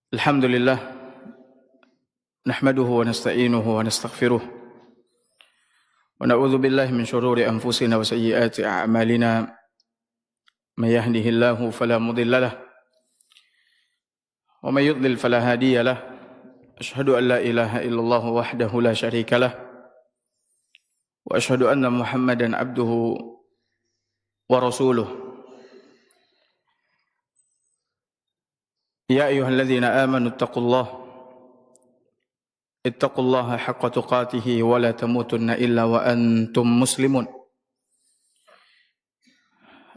Alhamdulillah, nahmaduhu wa nasta'inuhu wa nastaghfiruh wa na'udzu billahi min shururi anfusina wa sayyiati a'malina. May yahdihillahu fala mudilla lahu wa may yudlil fala hadiya lahu. Asyhadu an la ilaha illallah wahdahu la syarika lahu wa asyhadu anna Muhammadan abduhu wa rasuluh. Ya ayyuhalladzina amanu ittaqullaha haqqa tuqatih wa la tamutunna illa wa antum muslimun.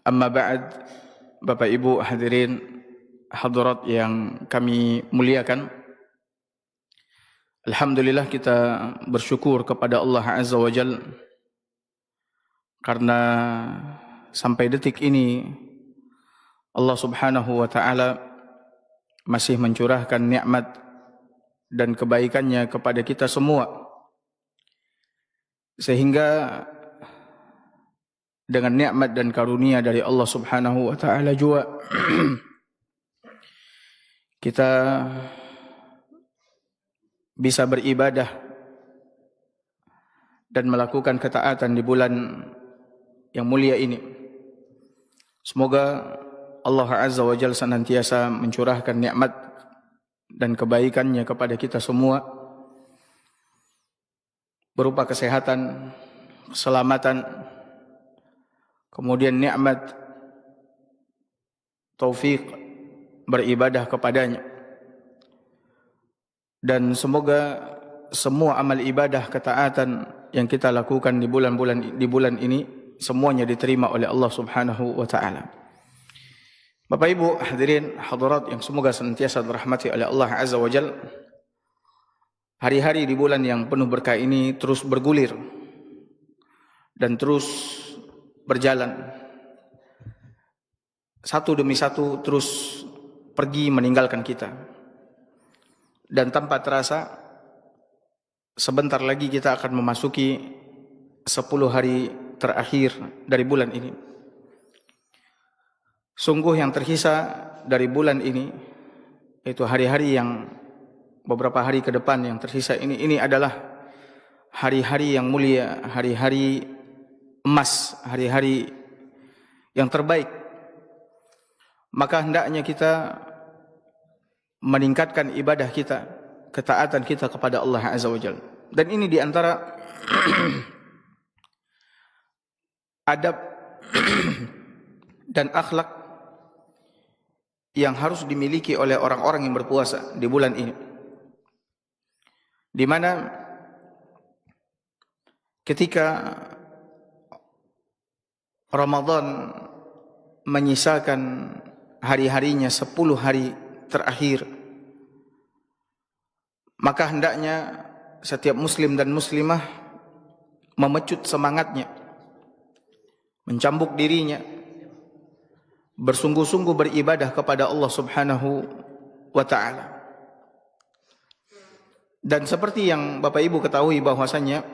Amma ba'd, Bapak Ibu hadirin hadirat yang kami muliakan, alhamdulillah kita bersyukur kepada Allah Azza wa Jalla karena sampai detik ini Allah Subhanahu wa taala masih mencurahkan nikmat dan kebaikannya kepada kita semua, sehingga dengan nikmat dan karunia dari Allah Subhanahu wa taala juga kita bisa beribadah dan melakukan ketaatan di bulan yang mulia ini. Semoga Allah Azza wa Jalla senantiasa mencurahkan nikmat dan kebaikannya kepada kita semua, berupa kesehatan, keselamatan, kemudian nikmat taufik beribadah kepadanya. Dan semoga semua amal ibadah ketaatan yang kita lakukan di bulan ini semuanya diterima oleh Allah Subhanahu wa taala. Bapak Ibu hadirin hadirat yang semoga senantiasa dirahmati oleh Allah Azza wa Jalla, hari-hari di bulan yang penuh berkah ini terus bergulir dan terus berjalan, satu demi satu terus pergi meninggalkan kita, dan tanpa terasa sebentar lagi kita akan memasuki 10 hari terakhir dari bulan ini. Sungguh yang tersisa dari bulan ini, yaitu hari-hari yang beberapa hari ke depan yang tersisa ini adalah hari-hari yang mulia, hari-hari emas, hari-hari yang terbaik. Maka hendaknya kita meningkatkan ibadah kita, ketaatan kita kepada Allah Azza wa Jalla. Dan ini diantara adab dan akhlak yang harus dimiliki oleh orang-orang yang berpuasa di bulan ini, di mana ketika Ramadan menyisakan hari-harinya 10 hari terakhir, maka hendaknya setiap muslim dan muslimah memecut semangatnya, mencambuk dirinya, bersungguh-sungguh beribadah kepada Allah Subhanahu wa taala. Dan seperti yang Bapak Ibu ketahui bahwasanya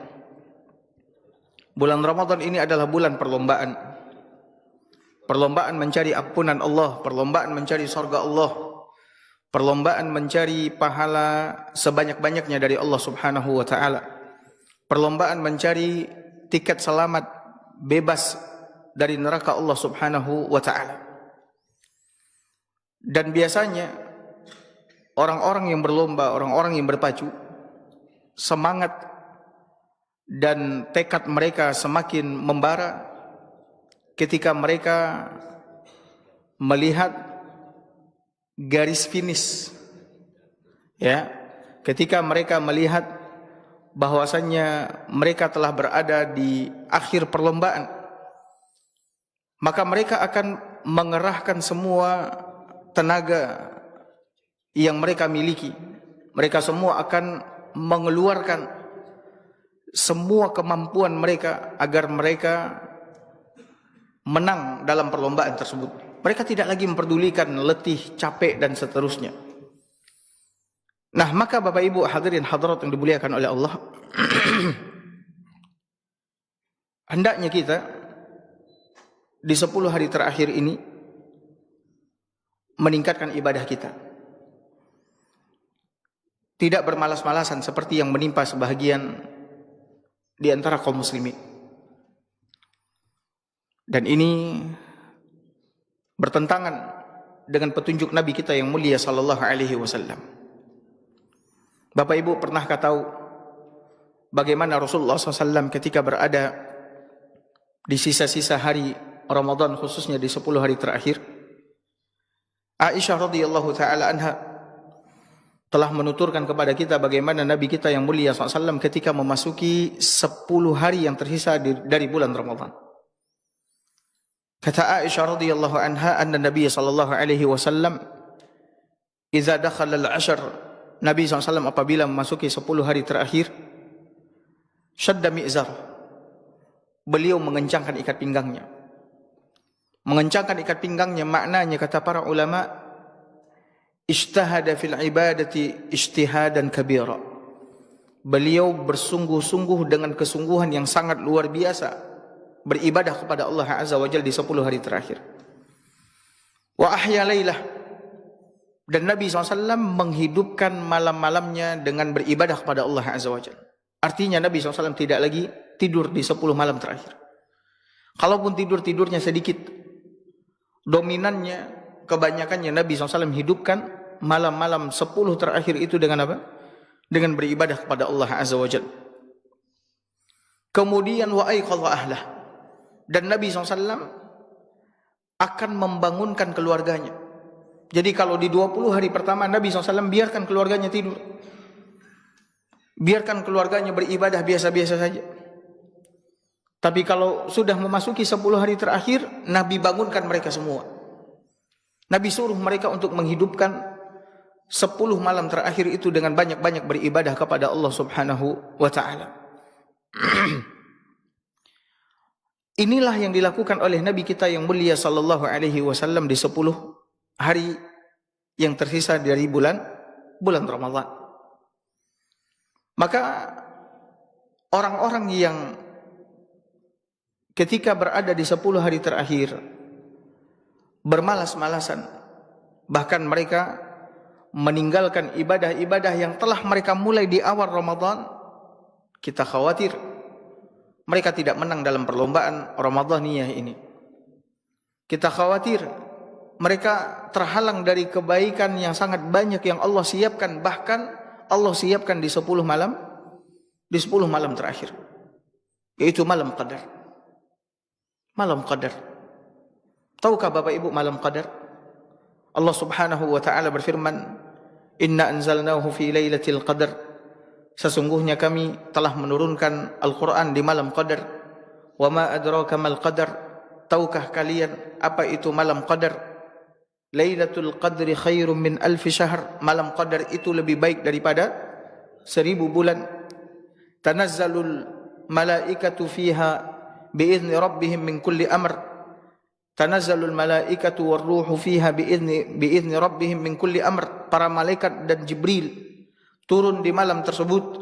bulan Ramadan ini adalah bulan perlombaan. Perlombaan mencari ampunan Allah, perlombaan mencari surga Allah, perlombaan mencari pahala sebanyak-banyaknya dari Allah Subhanahu wa taala. Perlombaan mencari tiket selamat bebas dari neraka Allah Subhanahu wa taala. Dan biasanya orang-orang yang berlomba, orang-orang yang berpacu, semangat dan tekad mereka semakin membara ketika mereka melihat garis finish, ya, ketika mereka melihat bahwasannya mereka telah berada di akhir perlombaan, maka mereka akan mengerahkan semua tenaga yang mereka miliki. Mereka semua akan mengeluarkan semua kemampuan mereka agar mereka menang dalam perlombaan tersebut. Mereka tidak lagi memperdulikan letih, capek dan seterusnya. Nah, maka Bapak Ibu hadirin hadirat yang dimuliakan oleh Allah, hendaknya kita di 10 hari terakhir ini meningkatkan ibadah kita. tidak bermalas-malasan seperti yang menimpa sebahagian di antara kaum muslimin. Dan ini bertentangan dengan petunjuk Nabi kita yang mulia sallallahu alaihi wasallam. Bapak Ibu, pernahkah tahu bagaimana Rasulullah SAW ketika berada di sisa-sisa hari Ramadan, khususnya di 10 hari terakhir? Aisyah radhiyallahu taala anha telah menuturkan kepada kita bagaimana Nabi kita yang mulia SAW ketika memasuki 10 hari yang tersisa dari bulan Ramadan. Kata Aisyah radhiyallahu anha, anna Nabi sallallahu alaihi wasallam idza dakhala al-ashr, Nabi SAW apabila memasuki 10 hari terakhir, syadda mi'zar, beliau mengencangkan ikat pinggangnya. Mengencangkan ikat pinggangnya maknanya, kata para ulama, ijtahada fil ibadati ijtihadan kabira. Beliau bersungguh-sungguh dengan kesungguhan yang sangat luar biasa beribadah kepada Allah Azza wa Jalla di 10 hari terakhir. Wa ahya lailah, dan Nabi SAW menghidupkan malam-malamnya dengan beribadah kepada Allah Azza wa Jalla. Artinya Nabi SAW tidak lagi tidur di 10 malam terakhir. Kalaupun tidurnya sedikit, dominannya, kebanyakannya Nabi SAW hidupkan malam-malam 10 terakhir itu dengan apa? Dengan beribadah kepada Allah Azza wa Jalla. Kemudian wa aiqadha ahlah, dan Nabi SAW akan membangunkan keluarganya. Jadi kalau di 20 hari pertama Nabi SAW biarkan keluarganya tidur, biarkan keluarganya beribadah biasa-biasa saja. Tapi kalau sudah memasuki 10 hari terakhir, Nabi bangunkan mereka semua. Nabi suruh mereka untuk menghidupkan 10 malam terakhir itu dengan banyak-banyak beribadah kepada Allah Subhanahu wa ta'ala. Inilah yang dilakukan oleh Nabi kita yang mulia sallallahu alaihi wasallam di 10 hari yang tersisa dari bulan Ramadan. Maka orang-orang yang ketika berada di 10 hari terakhir bermalas-malasan, bahkan mereka meninggalkan ibadah-ibadah yang telah mereka mulai di awal Ramadan, kita khawatir mereka tidak menang dalam perlombaan Ramadaniyah ini. Kita khawatir mereka terhalang dari kebaikan yang sangat banyak yang Allah siapkan, bahkan Allah siapkan di 10 malam terakhir, yaitu malam Qadar. Malam Qadar. Tahukah Bapak Ibu malam Qadar? Allah Subhanahu wa taala berfirman, "Inna anzalnahu fi lailatul qadar." Sesungguhnya kami telah menurunkan Al-Quran di malam Qadar. Wa ma adraka mal qadar. Tahukah kalian apa itu malam Qadar? Lailatul Qadri khairum min alfi syahr. Malam Qadar itu lebih baik daripada 1000 bulan. Tanazzalul malaikatu fiha biizni rabbihim min kulli amr. Tanazzalul malaikatu warruhu fiha biizni rabbihim min kulli amr. Para malaikat dan Jibril turun di malam tersebut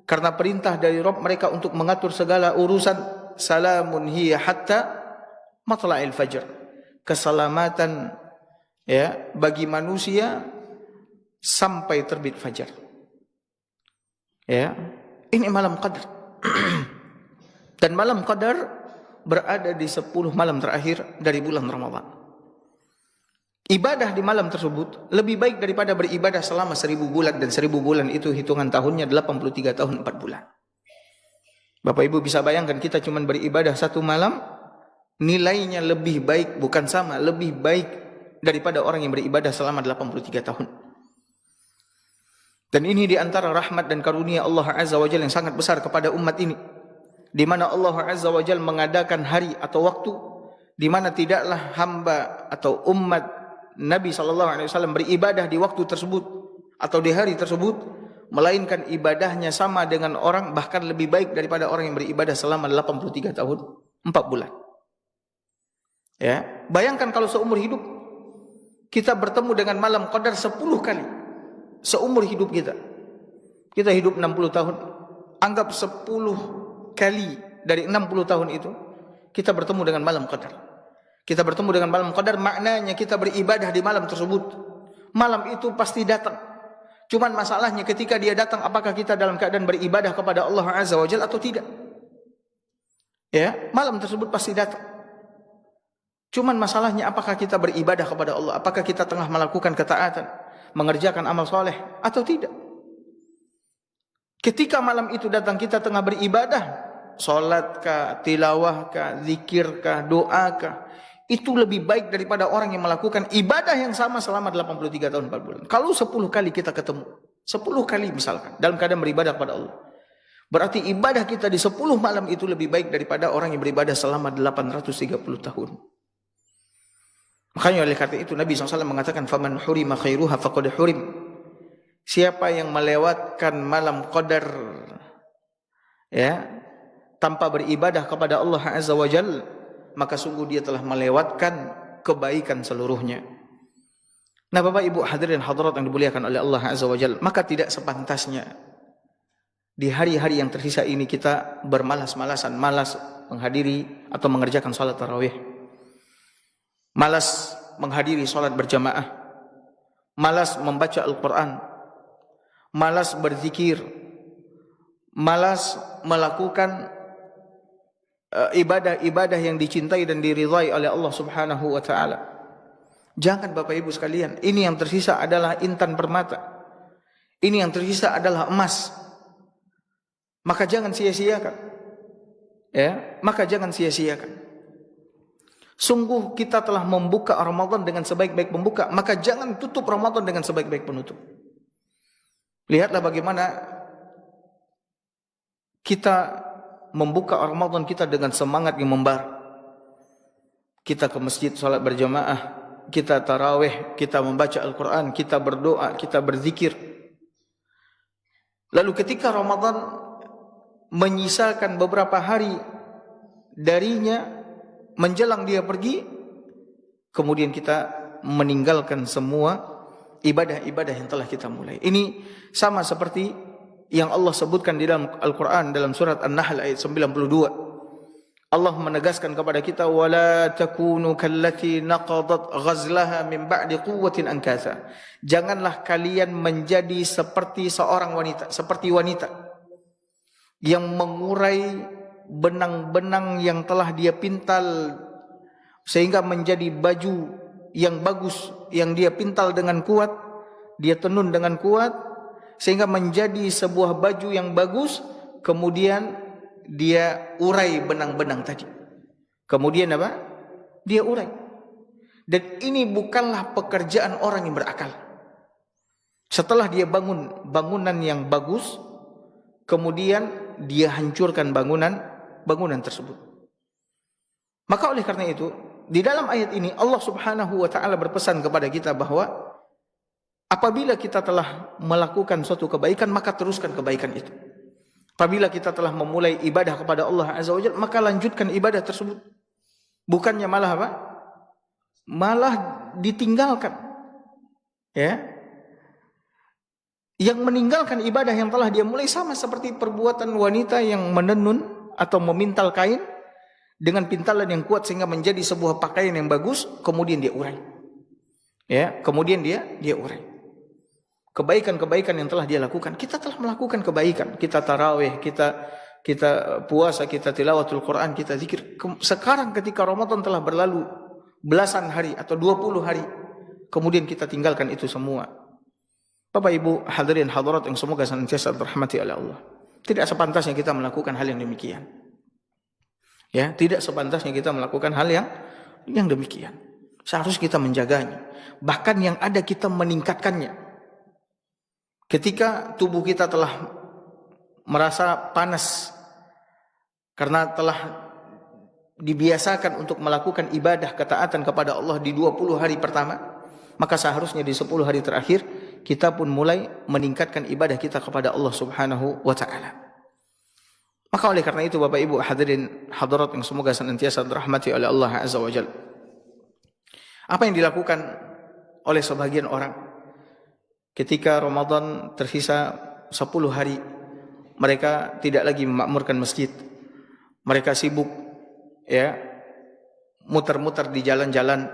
karena perintah dari Rabb mereka untuk mengatur segala urusan. Salamun hiya hatta matla'il fajr. Keselamatan ya bagi manusia sampai terbit fajar. Ya, ini malam Qadar. Dan malam Qadar berada di 10 malam terakhir dari bulan Ramadan. Ibadah di malam tersebut lebih baik daripada beribadah selama 1000 bulan, dan 1000 bulan itu hitungan tahunnya 83 tahun 4 bulan. Bapak Ibu bisa bayangkan, kita cuma beribadah 1 malam, nilainya lebih baik, bukan sama, lebih baik daripada orang yang beribadah selama 83 tahun. Dan ini diantara rahmat dan karunia Allah Azza wa Jalla yang sangat besar kepada umat ini, di mana Allah Azza wa Jalla mengadakan hari atau waktu di mana tidaklah hamba atau umat Nabi SAW beribadah di waktu tersebut atau di hari tersebut, melainkan ibadahnya sama dengan orang, bahkan lebih baik daripada orang yang beribadah selama 83 tahun 4 bulan. Ya, bayangkan kalau seumur hidup kita bertemu dengan malam Qadar 10 kali. Seumur hidup kita. Kita hidup 60 tahun. Anggap 10 kali dari 60 tahun itu kita bertemu dengan malam Qadar. Kita bertemu dengan malam Qadar, maknanya kita beribadah di malam tersebut. Malam itu pasti datang. Cuman masalahnya ketika dia datang, apakah kita dalam keadaan beribadah kepada Allah Azza wa Jalla atau tidak? Ya, malam tersebut pasti datang. Cuman masalahnya apakah kita beribadah kepada Allah? Apakah kita tengah melakukan ketaatan, mengerjakan amal soleh atau tidak? Ketika malam itu datang kita tengah beribadah, salatkah, tilawahkah, zikirkah, doakah, itu lebih baik daripada orang yang melakukan ibadah yang sama selama 83 tahun 4 bulan. Kalau 10 kali kita ketemu, 10 kali misalkan, dalam keadaan beribadah kepada Allah, berarti ibadah kita di 10 malam itu lebih baik daripada orang yang beribadah selama 830 tahun. Makanya oleh karena itu Nabi SAW mengatakan, "Faman hurima khairuha faqad hurim." Siapa yang melewatkan malam qadar, ya, tanpa beribadah kepada Allah Azza wa Jalla, maka sungguh dia telah melewatkan kebaikan seluruhnya. Nah, Bapak Ibu hadirin hadirat yang dimuliakan oleh Allah Azza wa Jalla, maka tidak sepantasnya di hari-hari yang tersisa ini kita bermalas-malasan, malas menghadiri atau mengerjakan salat tarawih, malas menghadiri salat berjamaah, malas membaca Al-Quran, malas berzikir, malas melakukan ibadah-ibadah yang dicintai dan diridhai oleh Allah Subhanahu wa taala. Jangan Bapak Ibu sekalian, ini yang tersisa adalah intan permata. Ini yang tersisa adalah emas. Maka jangan sia-siakan. Ya, maka jangan sia-siakan. Sungguh kita telah membuka Ramadan dengan sebaik-baik pembuka, maka jangan tutup Ramadan dengan sebaik-baik penutup. Lihatlah bagaimana kita membuka Ramadan kita dengan semangat yang membara. Kita ke masjid salat berjamaah, kita tarawih, kita membaca Al-Quran, kita berdoa, kita berzikir. Lalu ketika Ramadan menyisakan beberapa hari darinya, menjelang dia pergi, kemudian kita meninggalkan semua ibadah-ibadah yang telah kita mulai. Ini sama seperti yang Allah sebutkan di dalam Al-Quran dalam surat An-Nahl ayat 92. Allah menegaskan kepada kita, wala takunu kallati naqadat ghazlaha min ba'di quwwatin ankatha. Janganlah kalian menjadi seperti seorang wanita, seperti wanita yang mengurai benang-benang yang telah dia pintal sehingga menjadi baju yang bagus, yang dia pintal dengan kuat, dia tenun dengan kuat sehingga menjadi sebuah baju yang bagus, kemudian dia urai benang-benang tadi. Kemudian apa? Dia urai. Dan ini bukanlah pekerjaan orang yang berakal. Setelah dia bangun bangunan yang bagus, kemudian dia hancurkan bangunan tersebut. Maka oleh karena itu, di dalam ayat ini Allah Subhanahu wa taala berpesan kepada kita bahwa apabila kita telah melakukan suatu kebaikan, maka teruskan kebaikan itu. Apabila kita telah memulai ibadah kepada Allah Azza wa Jalla, maka lanjutkan ibadah tersebut. Bukannya malah apa? Malah ditinggalkan. Ya. Yang meninggalkan ibadah yang telah dia mulai sama seperti perbuatan wanita yang menenun atau memintal kain dengan pintalan yang kuat sehingga menjadi sebuah pakaian yang bagus, kemudian dia urai. Ya, kemudian dia urai. Kebaikan-kebaikan yang telah dia lakukan, kita telah melakukan kebaikan. Kita tarawih, kita puasa, kita tilawatul Quran, kita zikir. Sekarang ketika Ramadan telah berlalu belasan hari atau 20 hari, kemudian kita tinggalkan itu semua. Bapak Ibu hadirin hadirat yang semoga senantiasa dirahmati oleh Allah. Tidak sepantasnya kita melakukan hal yang demikian. Ya, tidak sepantasnya kita melakukan hal yang demikian. Seharusnya kita menjaganya. Bahkan yang ada kita meningkatkannya. Ketika tubuh kita telah merasa panas karena telah dibiasakan untuk melakukan ibadah ketaatan kepada Allah di 20 hari pertama, maka seharusnya di 10 hari terakhir kita pun mulai meningkatkan ibadah kita kepada Allah Subhanahu wa taala. Maka oleh karena itu Bapak Ibu hadirin hadirat yang semoga senantiasa dirahmati oleh Allah Azza wa Jalla, apa yang dilakukan oleh sebagian orang ketika Ramadan tersisa 10 hari, mereka tidak lagi memakmurkan masjid. Mereka sibuk ya muter-muter di jalan-jalan,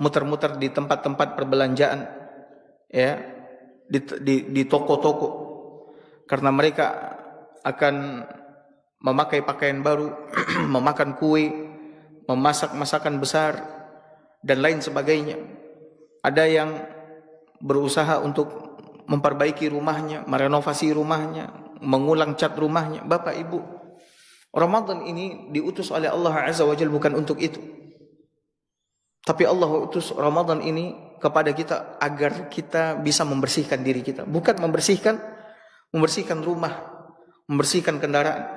muter-muter di tempat-tempat perbelanjaan, ya, di toko-toko, karena mereka akan memakai pakaian baru, memakan kue, memasak masakan besar, dan lain sebagainya. Ada yang berusaha untuk memperbaiki rumahnya, merenovasi rumahnya, mengulang cat rumahnya. Bapak Ibu, Ramadan ini diutus oleh Allah Azza wa Jalla bukan untuk itu. Tapi Allah utus Ramadan ini kepada kita agar kita bisa membersihkan diri kita. Bukan membersihkan rumah, membersihkan kendaraan.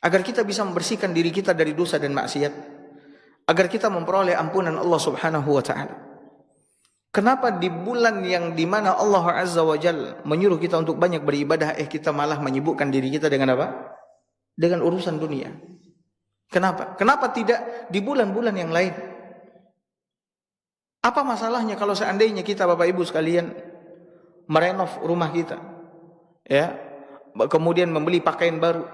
Agar kita bisa membersihkan diri kita dari dosa dan maksiat. Agar kita memperoleh ampunan Allah Subhanahu wa ta'ala. Kenapa di bulan yang dimana Allah Azza wa Jalla menyuruh kita untuk banyak beribadah, kita malah menyibukkan diri kita dengan apa? Dengan urusan dunia. Kenapa? Kenapa tidak di bulan-bulan yang lain? Apa masalahnya kalau seandainya kita, Bapak Ibu sekalian, merenov rumah kita, ya, kemudian membeli pakaian baru,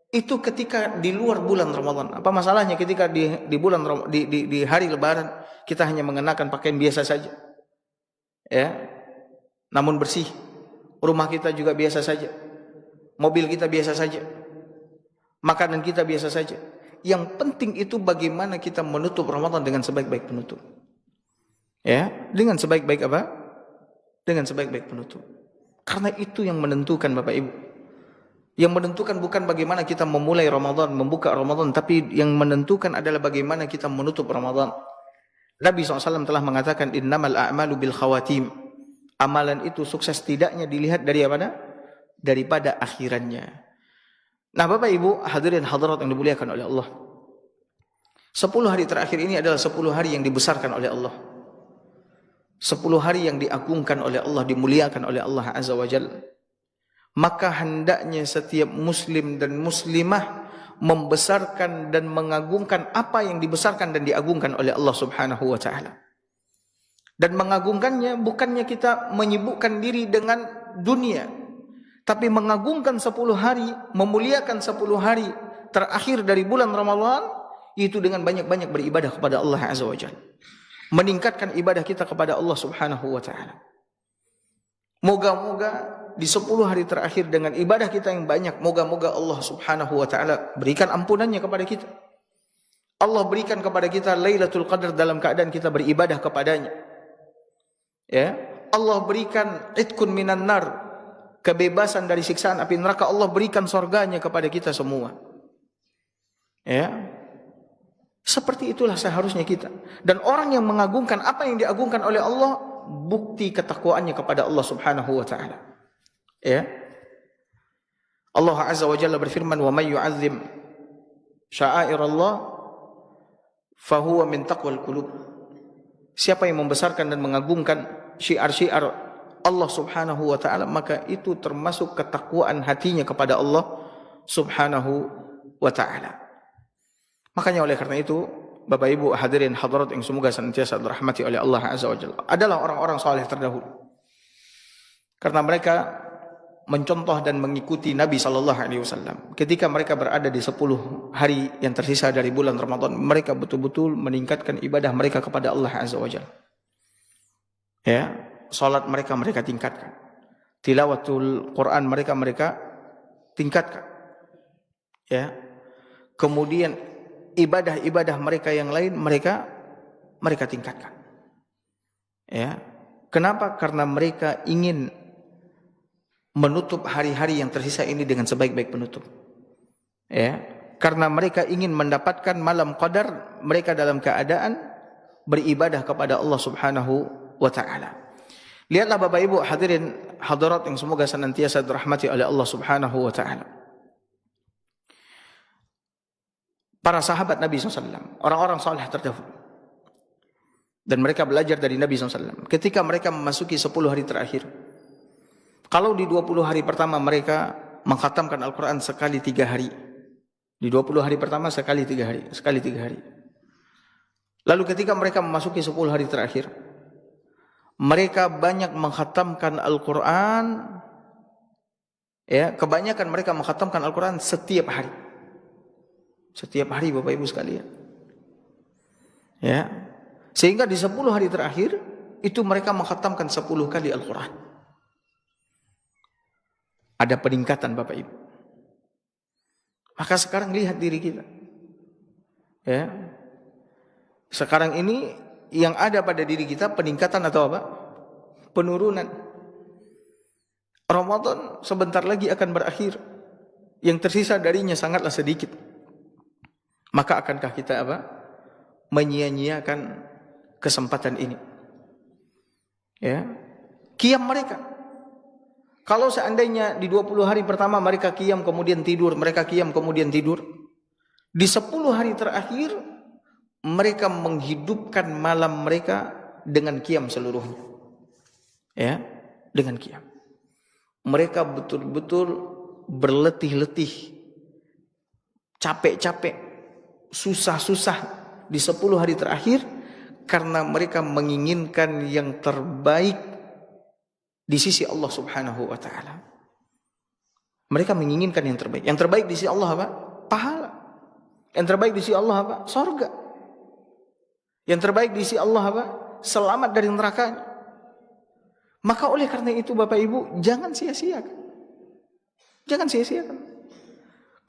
itu ketika di luar bulan Ramadan. Apa masalahnya ketika di bulan di hari Lebaran kita hanya mengenakan pakaian biasa saja, ya, namun bersih. Rumah kita juga biasa saja, mobil kita biasa saja, makanan kita biasa saja. Yang penting itu bagaimana kita menutup Ramadan dengan sebaik-baik penutup. Ya, dengan sebaik-baik apa? Dengan sebaik-baik penutup. Karena itu yang menentukan, Bapak Ibu. Yang menentukan bukan bagaimana kita memulai Ramadan, membuka Ramadan, tapi yang menentukan adalah bagaimana kita menutup Ramadan. Nabi SAW telah mengatakan, innamal a'malu bil khawatim. Amalan itu sukses tidaknya dilihat dari apa? Daripada akhirannya. Nah, Bapak Ibu, hadirin hadirat yang dimuliakan oleh Allah. 10 hari terakhir ini adalah 10 hari yang dibesarkan oleh Allah. 10 hari yang diagungkan oleh Allah, dimuliakan oleh Allah Azza wa Jalla. Maka hendaknya setiap muslim dan muslimah membesarkan dan mengagungkan apa yang dibesarkan dan diagungkan oleh Allah Subhanahu wa ta'ala. Dan mengagungkannya bukannya kita menyibukkan diri dengan dunia, tapi mengagungkan 10 hari, memuliakan 10 hari terakhir dari bulan Ramadan, itu dengan banyak-banyak beribadah kepada Allah Azza wa Jalla. Meningkatkan ibadah kita kepada Allah Subhanahu wa ta'ala. Moga-moga di 10 hari terakhir dengan ibadah kita yang banyak, moga-moga Allah Subhanahu wa ta'ala berikan ampunannya kepada kita. Allah berikan kepada kita Lailatul Qadar dalam keadaan kita beribadah kepadanya. Ya, Allah berikan itqun minan nar, kebebasan dari siksaan api neraka. Allah berikan surganya kepada kita semua. Ya, seperti itulah seharusnya kita. Dan orang yang mengagungkan apa yang diagungkan oleh Allah, bukti ketakwaannya kepada Allah Subhanahu wa ta'ala. Ya. Allah Azza wa Jalla berfirman, "Wa may yu'azzim sya'airallah fahuwa min taqwal qulub." Siapa yang membesarkan dan mengagungkan syiar-syiar Allah Subhanahu wa ta'ala, maka itu termasuk ketakwaan hatinya kepada Allah Subhanahu wa ta'ala. Makanya oleh karena itu, Bapak Ibu hadirin hadirat yang semoga senantiasa dirahmati oleh Allah Azza wa Jalla, adalah orang-orang saleh terdahulu. Karena mereka mencontoh dan mengikuti Nabi sallallahu alaihi wasallam. Ketika mereka berada di 10 hari yang tersisa dari bulan Ramadan, mereka betul-betul meningkatkan ibadah mereka kepada Allah Azza wa Jalla. Ya, salat mereka tingkatkan. Tilawatul Quran mereka tingkatkan. Ya. Kemudian ibadah-ibadah mereka yang lain mereka tingkatkan. Ya. Kenapa? Karena mereka ingin menutup hari-hari yang tersisa ini dengan sebaik-baik penutup. Ya. Karena mereka ingin mendapatkan malam qadar, mereka dalam keadaan beribadah kepada Allah Subhanahu wa ta'ala. Lihatlah Bapak Ibu hadirin hadirat yang semoga senantiasa dirahmati oleh Allah Subhanahu wa ta'ala. Para sahabat Nabi SAW, orang-orang saleh terdahulu, dan mereka belajar dari Nabi SAW. Ketika mereka memasuki 10 hari terakhir, kalau di 20 hari pertama mereka mengkhatamkan Al-Quran sekali 3 hari. Di 20 hari pertama sekali 3 hari. Lalu ketika mereka memasuki 10 hari terakhir, mereka banyak mengkhatamkan Al-Quran. Ya, kebanyakan mereka mengkhatamkan Al-Quran setiap hari. Setiap hari Bapak Ibu sekalian. Ya. Sehingga di 10 hari terakhir itu mereka mengkhatamkan 10 kali Al-Quran. Ada peningkatan Bapak Ibu. Maka sekarang lihat diri kita. Ya. Sekarang ini yang ada pada diri kita peningkatan atau apa? Penurunan. Ramadan sebentar lagi akan berakhir. Yang tersisa darinya sangatlah sedikit. Maka akankah kita apa? Menyia-nyiakan kesempatan ini? Ya. Qiyam mereka. Kalau seandainya di 20 hari pertama mereka qiyam kemudian tidur, mereka qiyam kemudian tidur, di 10 hari terakhir mereka menghidupkan malam mereka dengan qiyam seluruhnya. Ya, dengan qiyam. Mereka betul-betul berletih-letih, capek-capek, susah-susah di 10 hari terakhir karena mereka menginginkan yang terbaik di sisi Allah Subhanahu wa taala. Mereka menginginkan yang terbaik. Yang terbaik di sisi Allah apa? Pahala. Yang terbaik di sisi Allah apa? Surga. Yang terbaik di sisi Allah apa? Selamat dari nerakanya. Maka oleh karena itu Bapak Ibu, jangan sia-siakan. Jangan sia-siakan.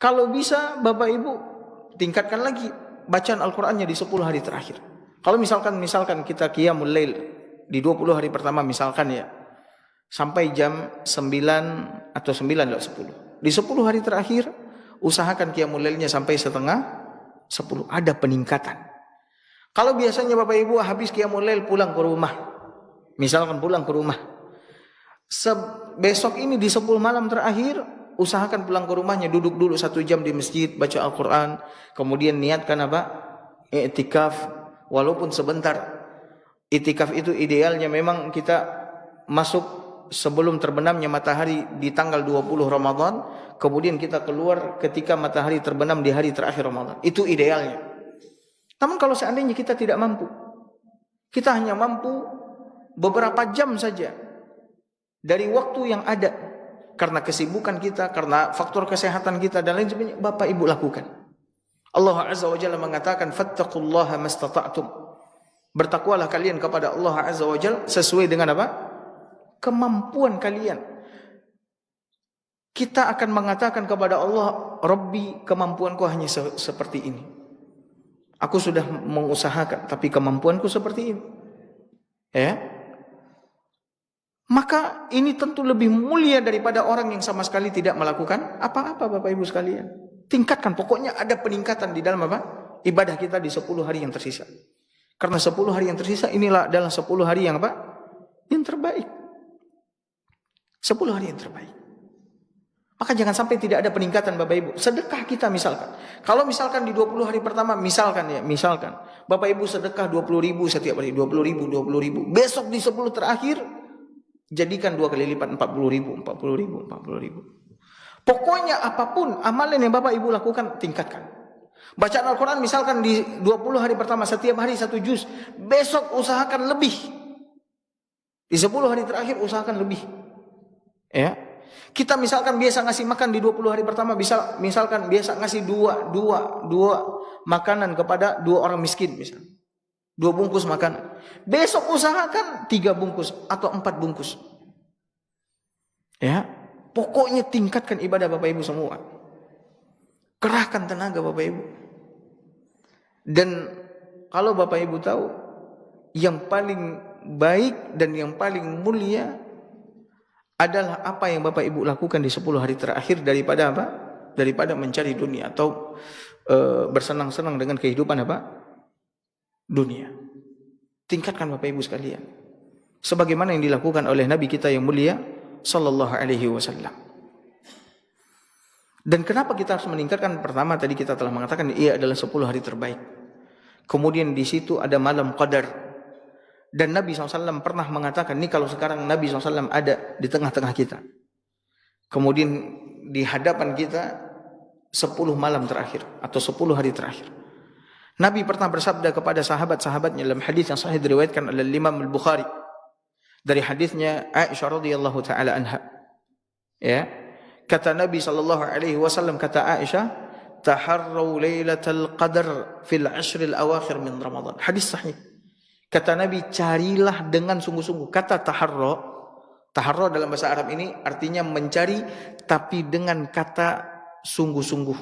Kalau bisa Bapak Ibu tingkatkan lagi bacaan Al-Qur'annya di 10 hari terakhir. Kalau misalkan kita qiyamul lail di 20 hari pertama misalkan ya, sampai jam 9 atau 9 atau 10. Di 10 hari terakhir usahakan qiyamul lailnya sampai setengah 10. Ada peningkatan. Kalau biasanya Bapak Ibu habis qiyamul lail pulang ke rumah. Misalkan pulang ke rumah. Besok ini di 10 malam terakhir usahakan pulang ke rumahnya, duduk dulu 1 jam di masjid baca Al-Qur'an, kemudian niatkan apa? I'tikaf walaupun sebentar. I'tikaf itu idealnya memang kita masuk sebelum terbenamnya matahari di tanggal 20 Ramadan, kemudian kita keluar ketika matahari terbenam di hari terakhir Ramadan. Itu idealnya. Namun kalau seandainya kita tidak mampu, kita hanya mampu beberapa jam saja dari waktu yang ada karena kesibukan kita, karena faktor kesehatan kita dan lain sebagainya, Bapak Ibu lakukan. Allah Azza wa Jalla mengatakan fattaqullaha mastata'tum. Bertakwalah kalian kepada Allah Azza wa Jalla sesuai dengan apa? Kemampuan kalian. Kita akan mengatakan kepada Allah, Rabbi, kemampuanku hanya seperti ini. Aku sudah mengusahakan, tapi kemampuanku seperti ini. Ya. Maka ini tentu lebih mulia daripada orang yang sama sekali tidak melakukan apa-apa Bapak Ibu sekalian. Tingkatkan, pokoknya ada peningkatan di dalam apa? Ibadah kita di 10 hari yang tersisa. Karena 10 hari yang tersisa inilah adalah 10 hari yang apa? Yang terbaik. 10 hari yang terbaik. Maka jangan sampai tidak ada peningkatan Bapak Ibu. Sedekah kita misalkan. Kalau misalkan di 20 hari pertama misalkan Bapak Ibu sedekah 20.000 setiap hari, 20.000. Besok di 10 terakhir jadikan 2 kali lipat 40.000. Pokoknya apapun amalan yang Bapak Ibu lakukan tingkatkan. Bacaan Al-Quran misalkan di 20 hari pertama setiap hari 1 juz. Besok usahakan lebih. Di 10 hari terakhir usahakan lebih. Ya. Kita misalkan biasa ngasih makan di 20 hari pertama, misalkan biasa ngasih dua makanan kepada 2 orang miskin misalnya. 2 bungkus makanan. Besok usahakan 3 bungkus atau 4 bungkus. Ya. Pokoknya tingkatkan ibadah Bapak Ibu semua. Kerahkan tenaga Bapak Ibu. Dan kalau Bapak Ibu tahu, yang paling baik dan yang paling mulia adalah apa yang Bapak Ibu lakukan di 10 hari terakhir daripada apa? Daripada mencari dunia atau bersenang-senang dengan kehidupan apa? Dunia. Tingkatkan Bapak Ibu sekalian. Sebagaimana yang dilakukan oleh Nabi kita yang mulia sallallahu alaihi wasallam. Dan kenapa kita harus meningkatkan? Pertama tadi kita telah mengatakan ia adalah 10 hari terbaik. Kemudian di situ ada malam qadar. Dan Nabi SAW pernah mengatakan, ini kalau sekarang Nabi SAW ada di tengah-tengah kita. Kemudian di hadapan kita 10 malam terakhir atau 10 hari terakhir. Nabi pernah bersabda kepada sahabat-sahabatnya dalam hadis yang sahih diriwayatkan oleh Imam Al-Bukhari. Dari hadisnya Aisyah radhiyallahu taala anha. Ya. Kata Nabi sallallahu alaihi wasallam, kata Aisyah, "Taharraw lailatal qadar fil 'ashr al-awakhir min Ramadan." Hadis sahih. Kata Nabi, carilah dengan sungguh-sungguh. Kata taharra, Taharro dalam bahasa Arab ini artinya mencari tapi dengan kata sungguh-sungguh.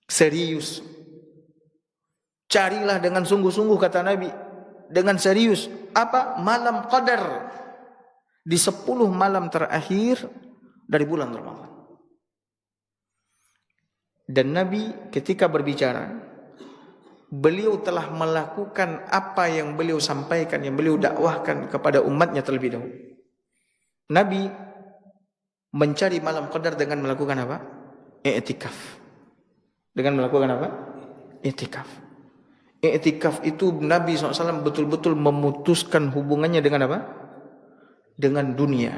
Serius. Carilah dengan sungguh-sungguh kata Nabi. Dengan serius. Apa? Malam Qadar. Di 10 malam terakhir dari bulan Ramadan. Dan Nabi ketika berbicara, beliau telah melakukan apa yang beliau sampaikan, yang beliau dakwahkan kepada umatnya terlebih dahulu. Nabi mencari malam Qadar dengan melakukan apa? I'tikaf. Dengan melakukan apa? I'tikaf. I'tikaf itu Nabi SAW betul-betul memutuskan hubungannya dengan apa? Dengan dunia.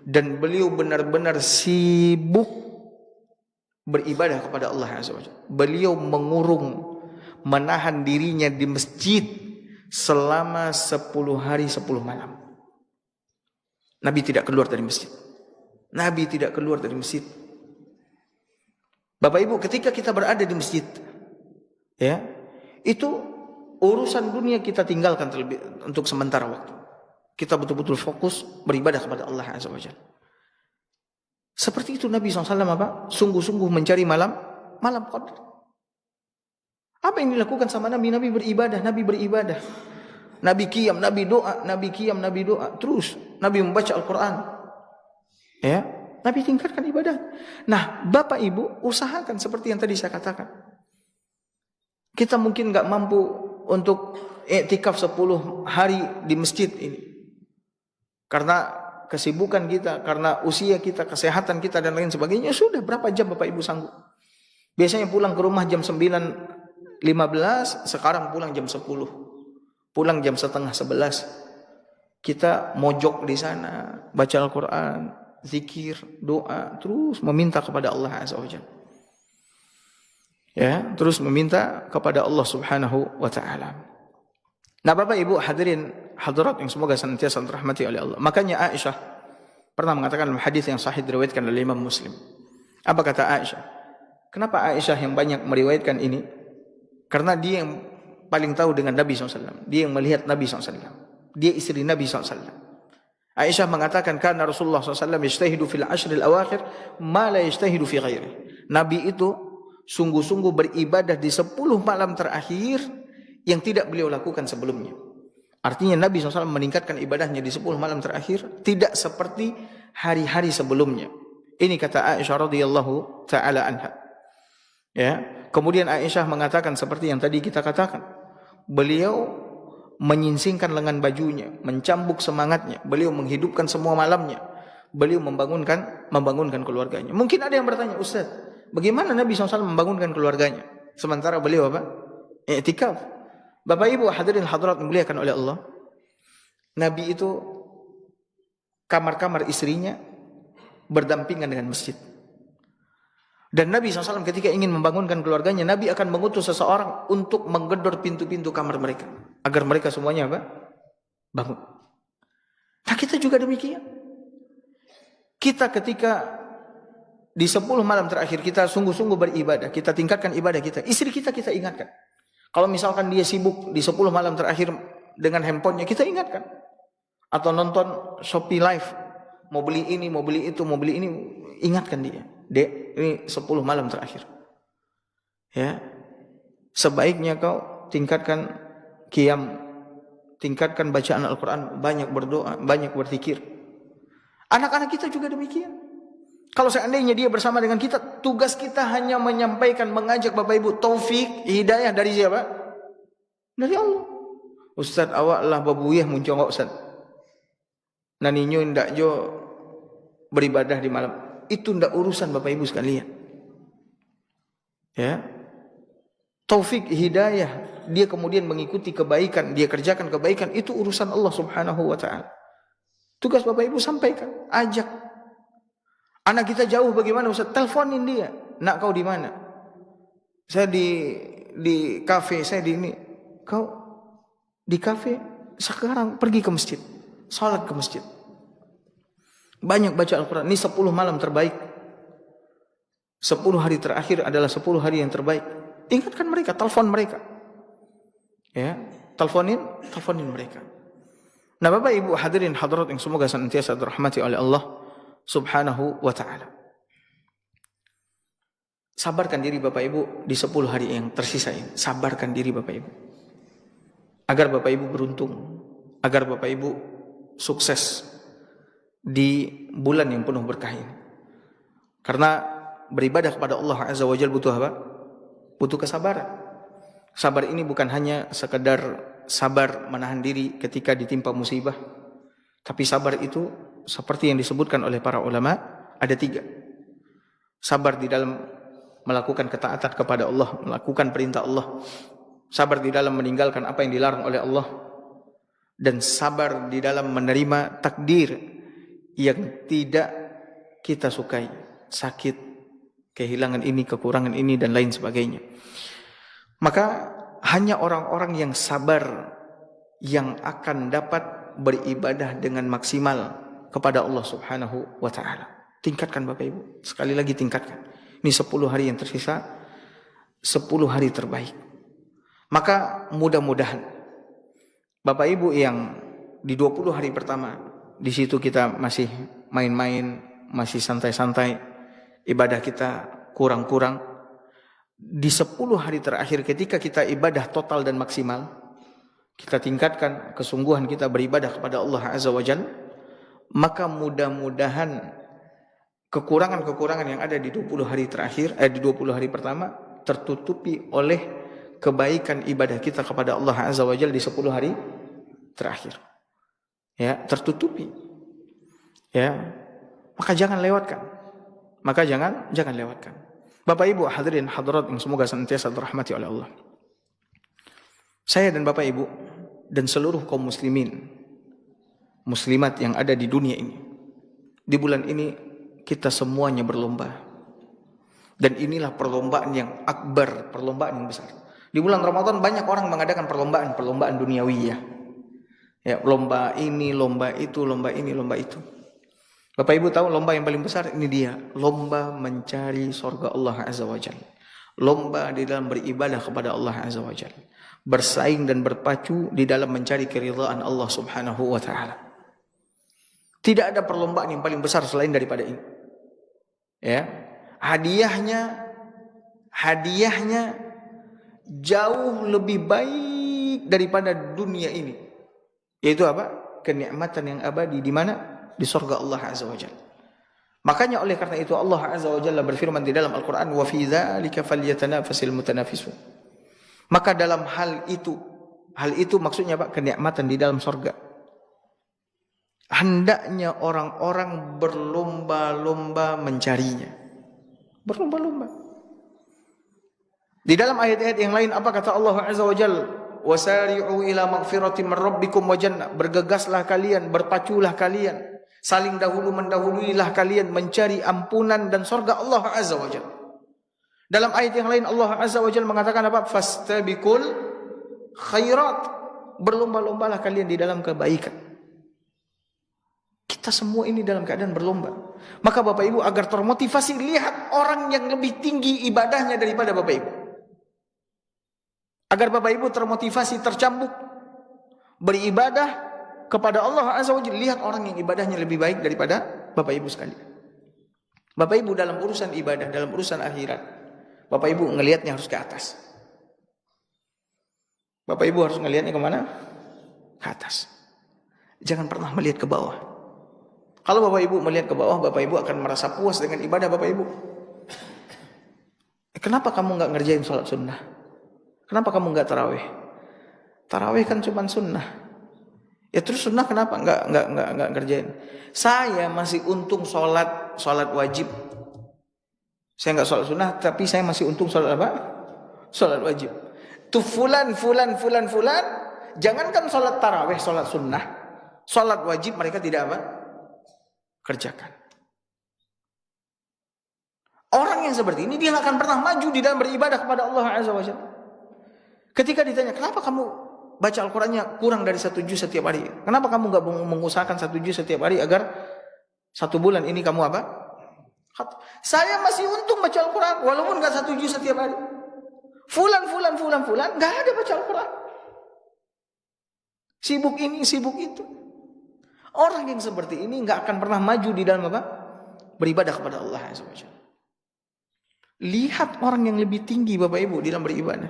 Dan beliau benar-benar sibuk beribadah kepada Allah Azza wa Jalla. Beliau mengurung, menahan dirinya di masjid selama 10 hari 10 malam. Nabi tidak keluar dari masjid. Nabi tidak keluar dari masjid. Bapak Ibu, ketika kita berada di masjid, ya, itu urusan dunia kita tinggalkan terlebih untuk sementara waktu. Kita betul-betul fokus beribadah kepada Allah Azza wa Jalla. Seperti itu Nabi SAW apa? Sungguh-sungguh mencari malam Qadar. Apa yang dilakukan sama Nabi? Nabi beribadah, Nabi beribadah. Nabi qiyam, Nabi doa, Nabi qiyam, Nabi doa. Terus Nabi membaca Al-Quran. Ya, Nabi tingkatkan ibadah. Nah, Bapak Ibu usahakan seperti yang tadi saya katakan. Kita mungkin nggak mampu untuk i'tikaf 10 hari di masjid ini. Karena kesibukan kita, karena usia kita, kesehatan kita dan lain sebagainya. Sudah berapa jam Bapak Ibu sanggup? Biasanya pulang ke rumah jam 9.15, sekarang pulang jam 10. Pulang jam setengah 11. Kita mojok di sana, baca Al-Quran, zikir, doa, terus meminta kepada Allah Azza wa Jalla. Ya, terus meminta kepada Allah Subhanahu wa taala. Nah, Bapak Ibu hadirin hadirat yang semoga senantiasa dirahmati oleh Allah. Makanya Aisyah pernah mengatakan dalam hadis yang sahih diriwayatkan oleh Imam Muslim. Apa kata Aisyah? Kenapa Aisyah yang banyak meriwayatkan ini? Karena dia yang paling tahu dengan Nabi SAW. Dia yang melihat Nabi SAW. Dia istri Nabi SAW. Aisyah mengatakan, karena Rasulullah SAW yajtahidu fil ashril awakhir ma la yajtahidu fi ghairi. Nabi itu sungguh-sungguh beribadah di 10 malam terakhir yang tidak beliau lakukan sebelumnya. Artinya Nabi SAW meningkatkan ibadahnya di 10 malam terakhir tidak seperti hari-hari sebelumnya. Ini kata Aisyah radhiyallahu taala anha. Ya, kemudian Aisyah mengatakan seperti yang tadi kita katakan. Beliau menyingsingkan lengan bajunya, mencambuk semangatnya, beliau menghidupkan semua malamnya. Beliau membangunkan keluarganya. Mungkin ada yang bertanya, Ustaz, bagaimana Nabi SAW membangunkan keluarganya sementara beliau apa? I'tikaf. Bapak Ibu hadirin hadirat dimuliakan oleh Allah. Nabi itu kamar-kamar istrinya berdampingan dengan masjid. Dan Nabi SAW ketika ingin membangunkan keluarganya, Nabi akan mengutus seseorang untuk menggedor pintu-pintu kamar mereka agar mereka semuanya apa? Bangun. Nah, kita juga demikian. Kita ketika di 10 malam terakhir kita sungguh-sungguh beribadah, kita tingkatkan ibadah kita. Istri kita ingatkan. Kalau misalkan dia sibuk di 10 malam terakhir dengan handphonenya, kita ingatkan. Atau nonton Shopee Live, mau beli ini, mau beli itu, mau beli ini, ingatkan dia. Dek, ini 10 malam terakhir. Ya, sebaiknya kau tingkatkan qiyam, tingkatkan bacaan Al-Quran, banyak berdoa, banyak berzikir. Anak-anak kita juga demikian. Kalau seandainya dia bersama dengan kita, tugas kita hanya menyampaikan, mengajak Bapak Ibu, taufik, hidayah dari siapa? Dari Allah. Ustaz awak lah babuyah muncul Ustaz. Naninyo ndak jo beribadah di malam. Itu ndak urusan Bapak Ibu sekalian. Ya. Taufik, hidayah, dia kemudian mengikuti kebaikan, dia kerjakan kebaikan, itu urusan Allah Subhanahu wa taala. Tugas Bapak Ibu sampaikan, ajak. Anak kita jauh bagaimana Ustaz? Teleponin dia. Nak, kau di mana? Saya di kafe, saya di ini. Kau di kafe? Sekarang pergi ke masjid. Salat ke masjid. Banyak baca Al-Quran. Ini 10 malam terbaik. 10 hari terakhir adalah 10 hari yang terbaik. Ingatkan mereka, telepon mereka. Ya, teleponin mereka. Nah, Bapak Ibu hadirin hadirat yang semoga senantiasa dirahmati oleh Allah Subhanahu wa taala. Sabarkan diri Bapak Ibu di 10 hari yang tersisa ini. Sabarkan diri Bapak Ibu. Agar Bapak Ibu beruntung, agar Bapak Ibu sukses di bulan yang penuh berkah ini. Karena beribadah kepada Allah Azza wa Jalla butuh apa? Butuh kesabaran. Sabar ini bukan hanya sekedar sabar menahan diri ketika ditimpa musibah. Tapi sabar itu seperti yang disebutkan oleh para ulama ada 3. Sabar di dalam melakukan ketaatan kepada Allah, melakukan perintah Allah. Sabar di dalam meninggalkan apa yang dilarang oleh Allah. Dan sabar di dalam menerima takdir yang tidak kita sukai. Sakit, kehilangan ini, kekurangan ini, dan lain sebagainya. Maka hanya orang-orang yang sabar yang akan dapat beribadah dengan maksimal kepada Allah Subhanahu wa taala. Tingkatkan Bapak Ibu, sekali lagi tingkatkan. Ini 10 hari yang tersisa, 10 hari terbaik. Maka mudah-mudahan Bapak Ibu yang di 20 hari pertama, di situ kita masih main-main, masih santai-santai, ibadah kita kurang-kurang. Di 10 hari terakhir ketika kita ibadah total dan maksimal, kita tingkatkan kesungguhan kita beribadah kepada Allah Azza wa Jalla, maka mudah-mudahan kekurangan-kekurangan yang ada di 20 hari terakhir, di 20 hari pertama tertutupi oleh kebaikan ibadah kita kepada Allah Azza wa Jalla di 10 hari terakhir. Ya, tertutupi. Ya. Maka jangan lewatkan. Maka jangan lewatkan. Bapak Ibu hadirin hadirat yang semoga senantiasa dirahmati oleh Allah. Saya dan Bapak Ibu dan seluruh kaum muslimin, muslimat yang ada di dunia ini, di bulan ini kita semuanya berlomba. Dan inilah perlombaan yang akbar, perlombaan yang besar. Di bulan Ramadan banyak orang mengadakan perlombaan duniawiyah. Ya, lomba ini, lomba itu, lomba ini, lomba itu. Bapak Ibu tahu lomba yang paling besar ini dia, lomba mencari surga Allah Azza wa Jalla. Lomba di dalam beribadah kepada Allah Azza wa Jalla. Bersaing dan berpacu di dalam mencari keridhaan Allah Subhanahu wa taala. Tidak ada perlombaan yang paling besar selain daripada ini. Ya. Hadiahnya jauh lebih baik daripada dunia ini. Yaitu apa? Kenikmatan yang abadi di mana? Di surga Allah Azza wa Jalla. Makanya oleh karena itu Allah Azza wa Jalla berfirman di dalam Al-Qur'an, "Wa fi dzalika falyatanafasil mutanafisun." Maka dalam hal itu maksudnya Pak, kenikmatan di dalam surga. Hendaknya orang-orang berlomba-lomba mencarinya. Berlomba-lomba. Di dalam ayat-ayat yang lain apa kata Allah Azza wa Jalla? Wasari'u ila maghfiratin min rabbikum wa jannah. Bergegaslah kalian, berpaculah kalian, saling mendahuluilah kalian mencari ampunan dan surga Allah Azza wa Jalla. Dalam ayat yang lain Allah Azza wa Jalla mengatakan apa? Fastabiqul khairat. Berlomba-lombalah kalian di dalam kebaikan. Kita semua ini dalam keadaan berlomba. Maka Bapak Ibu agar termotivasi, lihat orang yang lebih tinggi ibadahnya daripada Bapak Ibu. Agar Bapak Ibu termotivasi, tercambuk beribadah kepada Allah Azza wa Jalla. Lihat orang yang ibadahnya lebih baik daripada Bapak Ibu sekalian. Bapak Ibu dalam urusan ibadah, dalam urusan akhirat, Bapak Ibu ngelihatnya harus ke atas. Bapak Ibu harus ngelihatnya kemana? Ke atas. Jangan pernah melihat ke bawah. Kalau Bapak Ibu melihat ke bawah, Bapak Ibu akan merasa puas dengan ibadah Bapak Ibu. Kenapa kamu nggak ngerjain sholat sunnah? Kenapa kamu nggak tarawih? Tarawih kan cuma sunnah. Ya terus sunnah kenapa nggak ngerjain? Saya masih untung sholat wajib. Saya nggak sholat sunnah, tapi saya masih untung sholat apa? Sholat wajib. Tuh fulan. Jangankan sholat tarawih, sholat sunnah, sholat wajib mereka tidak apa? Kerjakan. Orang yang seperti ini dia nggak akan pernah maju di dalam beribadah kepada Allah Azza wa Jalla. Ketika ditanya, kenapa kamu baca Al-Qurannya kurang dari 1 juz setiap hari? Kenapa kamu nggak mengusahakan 1 juz setiap hari agar 1 bulan ini kamu apa? Saya masih untung baca Al-Quran walaupun nggak 1 juz setiap hari. Fulan nggak ada baca Al-Quran. Sibuk ini, sibuk itu. Orang yang seperti ini nggak akan pernah maju di dalam apa? Beribadah kepada Allah Azza wa Jalla. Lihat orang yang lebih tinggi Bapak Ibu di dalam beribadah.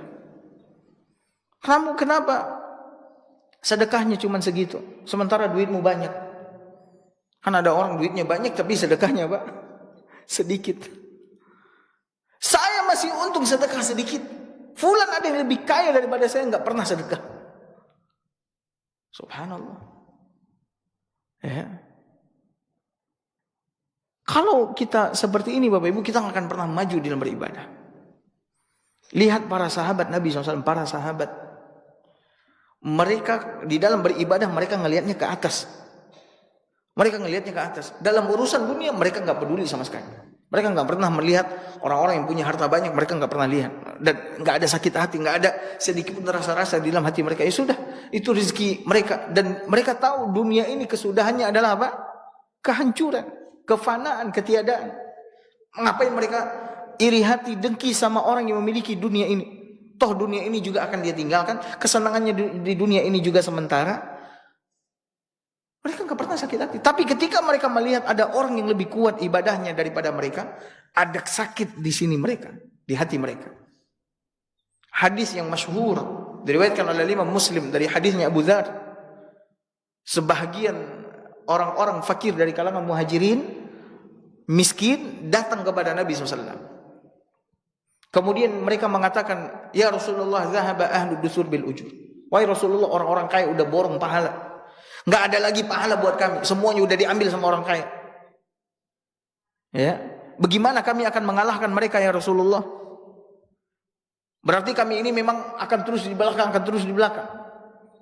Kamu kenapa sedekahnya cuma segitu, sementara duitmu banyak? Kan ada orang duitnya banyak tapi sedekahnya apa? Sedikit. Saya masih untung sedekah sedikit. Fulan ada yang lebih kaya daripada saya, nggak pernah sedekah. Subhanallah. Ya. Kalau kita seperti ini Bapak Ibu, kita nggak akan pernah maju di dalam beribadah. Lihat para sahabat Nabi SAW, para sahabat. Mereka di dalam beribadah, mereka ngelihatnya ke atas. Mereka ngelihatnya ke atas. Dalam urusan dunia, mereka nggak peduli sama sekali. Mereka nggak pernah melihat orang-orang yang punya harta banyak, mereka nggak pernah lihat. Dan nggak ada sakit hati, nggak ada sedikit pun rasa-rasa di dalam hati mereka. Ya sudah, itu rezeki mereka. Dan mereka tahu dunia ini kesudahannya adalah apa? Kehancuran, kefanaan, ketiadaan. Ngapain mereka iri hati, dengki sama orang yang memiliki dunia ini? Toh dunia ini juga akan dia tinggalkan. Kesenangannya di dunia ini juga sementara. Mereka nggak pernah sakit hati. Tapi ketika mereka melihat ada orang yang lebih kuat ibadahnya daripada mereka, ada sakit di sini mereka, di hati mereka. Hadis yang masyhur diriwayatkan oleh Imam Muslim dari hadisnya Abu Dzar. Sebahagian orang-orang fakir dari kalangan muhajirin, miskin, datang kepada Nabi SAW. Kemudian mereka mengatakan, ya Rasulullah, zahaba ahlu dusur bil ujur. Wahai Rasulullah, orang-orang kaya udah borong pahala. Nggak ada lagi pahala buat kami. Semuanya udah diambil sama orang kaya. Ya, bagaimana kami akan mengalahkan mereka ya Rasulullah? Berarti kami ini memang akan terus di belakang, akan terus di belakang.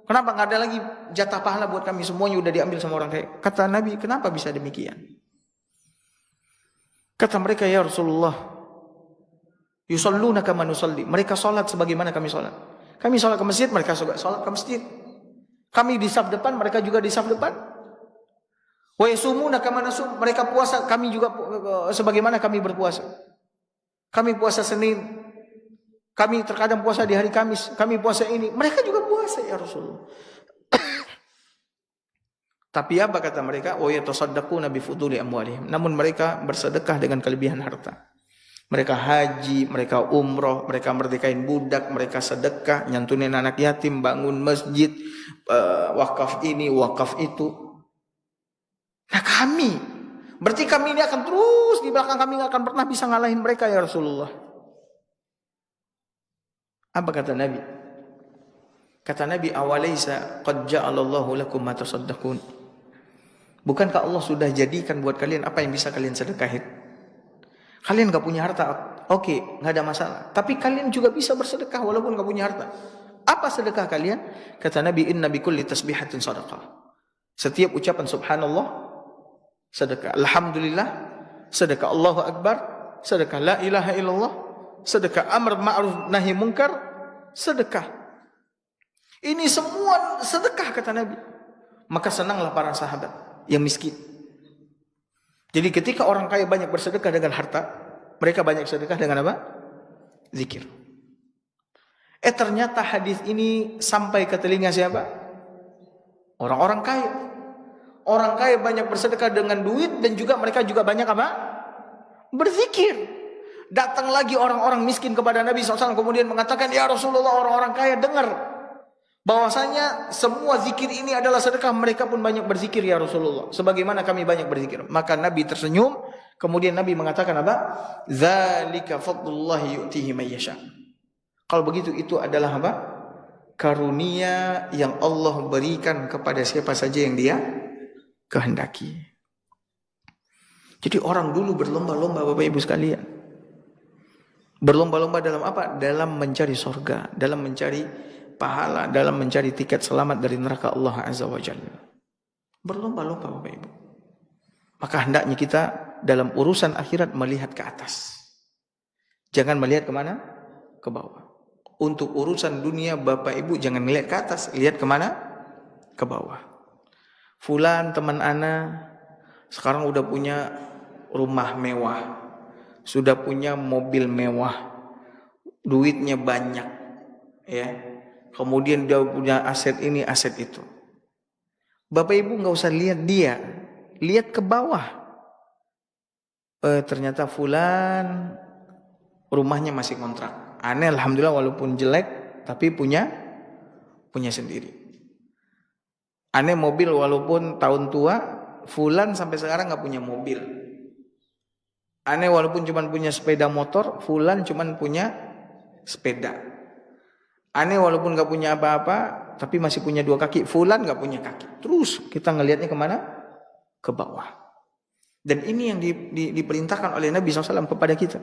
Kenapa nggak ada lagi jatah pahala buat kami? Semuanya udah diambil sama orang kaya. Kata Nabi, kenapa bisa demikian? Kata mereka, ya Rasulullah, yusalluna kama nusalli. Mereka sholat sebagaimana kami sholat. Kami sholat ke masjid, mereka sholat ke masjid. Kami di saf depan, mereka juga di saf depan. Wa yasumuna kama nasum. Mereka puasa, kami juga sebagaimana kami berpuasa. Kami puasa Senin. Kami terkadang puasa di hari Kamis. Kami puasa ini. Mereka juga puasa ya Rasulullah. Tapi apa kata mereka? Wa yatasaddaquna bi fuduli amwalihim. Namun mereka bersedekah dengan kelebihan harta. Mereka haji, mereka umroh, mereka merdekain budak, mereka sedekah, nyantunin anak yatim, bangun masjid, wakaf ini, wakaf itu. Nah kami, berarti kami ini akan terus di belakang, kami nggak akan pernah bisa ngalahin mereka ya Rasulullah. Apa kata Nabi? Kata Nabi, awalaysa qad ja'alallahu lakum ma tasaddaqun. Bukankah Allah sudah jadikan buat kalian apa yang bisa kalian sedekahin? Kalian gak punya harta, oke, gak ada masalah. Tapi kalian juga bisa bersedekah walaupun gak punya harta. Apa sedekah kalian? Kata Nabi, inna bikulli tasbihatin sadaqah. Setiap ucapan subhanallah, sedekah. Alhamdulillah, sedekah. Allahu Akbar, sedekah. La ilaha illallah, sedekah. Amr ma'ruf nahi munkar, sedekah. Ini semua sedekah kata Nabi. Maka senanglah para sahabat yang miskin. Jadi ketika orang kaya banyak bersedekah dengan harta, mereka banyak sedekah dengan apa? Zikir. Ternyata hadis ini sampai ke telinga siapa? Orang-orang kaya. Orang kaya banyak bersedekah dengan duit dan juga mereka juga banyak apa? Berzikir. Datang lagi orang-orang miskin kepada Nabi SAW kemudian mengatakan, ya Rasulullah, orang-orang kaya dengar bahwasanya semua zikir ini adalah sedekah, mereka pun banyak berzikir ya Rasulullah, sebagaimana kami banyak berzikir. Maka Nabi tersenyum, kemudian Nabi mengatakan apa? Dzalika fadlullahi yu'tihi may yasha. Kalau begitu itu adalah apa? Karunia yang Allah berikan kepada siapa saja yang Dia kehendaki. Jadi orang dulu berlomba-lomba Bapak Ibu sekalian. Berlomba-lomba dalam apa? Dalam mencari surga, dalam mencari pahala, dalam mencari tiket selamat dari neraka Allah Azza wa Jalla. Berlomba-lomba Bapak Ibu. Maka hendaknya kita dalam urusan akhirat melihat ke atas. Jangan melihat kemana? Ke bawah. Untuk urusan dunia Bapak Ibu jangan melihat ke atas. Lihat kemana? Ke bawah. Fulan teman ana sekarang udah punya rumah mewah. Sudah punya mobil mewah. Duitnya banyak. Ya. Kemudian dia punya aset ini, aset itu. Bapak Ibu nggak usah lihat dia, lihat ke bawah. Ternyata fulan rumahnya masih kontrak. Aneh, alhamdulillah, walaupun jelek tapi punya sendiri. Aneh, mobil walaupun tahun tua, fulan sampai sekarang nggak punya mobil. Aneh, walaupun cuma punya sepeda motor, fulan cuma punya sepeda. Aneh, walaupun nggak punya apa-apa tapi masih punya 2 kaki, fulan nggak punya kaki. Terus kita ngelihatnya kemana? Ke bawah. Dan ini yang diperintahkan oleh Nabi SAW kepada kita.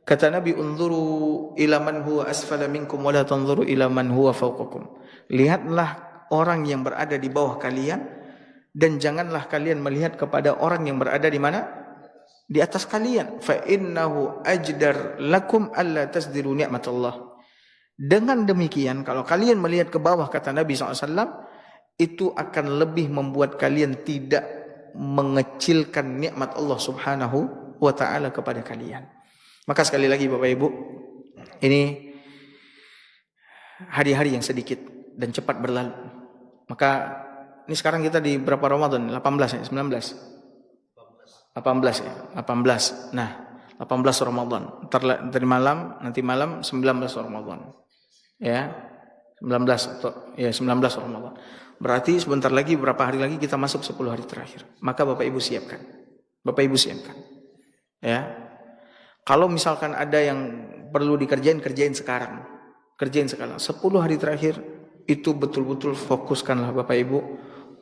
Kata Nabi, unzuru ila man huwa asfala minkum wa la tanzuru ila man huwa fawqakum. Lihatlah orang yang berada di bawah kalian, dan janganlah kalian melihat kepada orang yang berada di mana? Di atas kalian. Fa innahu ajdar lakum alla tasdiru ni'matallah. Dengan demikian, kalau kalian melihat ke bawah, kata Nabi SAW, itu akan lebih membuat kalian tidak mengecilkan nikmat Allah Subhanahu wa ta'ala kepada kalian. Maka sekali lagi Bapak Ibu, ini hari-hari yang sedikit dan cepat berlalu. Maka ini sekarang kita di berapa Ramadan? 18 ya? 19? 18 ya? 18. Nah, 18 Ramadan. Dari malam, nanti malam 19 Ramadan. Ya, 19 atau ya 19 Ramadan. Berarti sebentar lagi, berapa hari lagi kita masuk 10 hari terakhir. Maka Bapak Ibu siapkan. Bapak Ibu siapkan. Ya. Kalau misalkan ada yang perlu dikerjain, kerjain sekarang. Kerjain sekarang. 10 hari terakhir itu betul-betul fokuskanlah Bapak Ibu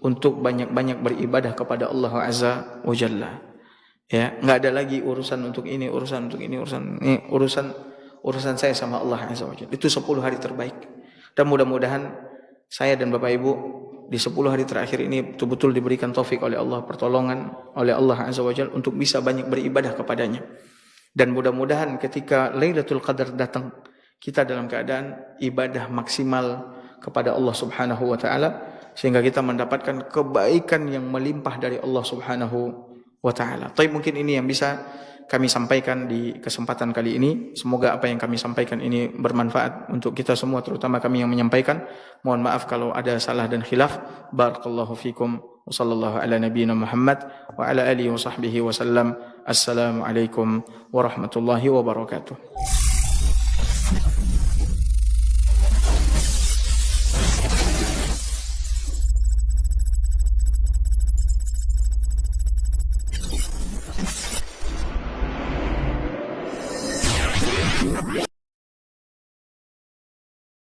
untuk banyak-banyak beribadah kepada Allah Azza wa Jalla. Ya, enggak ada lagi urusan untuk ini, urusan untuk ini, urusan saya sama Allah Azza wa Jalla. Itu 10 hari terbaik. Dan mudah-mudahan saya dan Bapak Ibu di 10 hari terakhir ini betul-betul diberikan taufik oleh Allah, pertolongan oleh Allah Azza wa Jalla untuk bisa banyak beribadah kepadanya. Dan mudah-mudahan ketika Lailatul Qadar datang, kita dalam keadaan ibadah maksimal kepada Allah Subhanahu wa ta'ala, sehingga kita mendapatkan kebaikan yang melimpah dari Allah Subhanahu wa ta'ala. Tapi mungkin ini yang bisa kami sampaikan di kesempatan kali ini. Semoga apa yang kami sampaikan ini bermanfaat untuk kita semua, terutama kami yang menyampaikan. Mohon maaf kalau ada salah dan khilaf. Barakallahu fikum wa sallallahu ala nabiyyina Muhammad wa ala alihi wa sahbihi wa sallam. Assalamualaikum warahmatullahi wabarakatuh.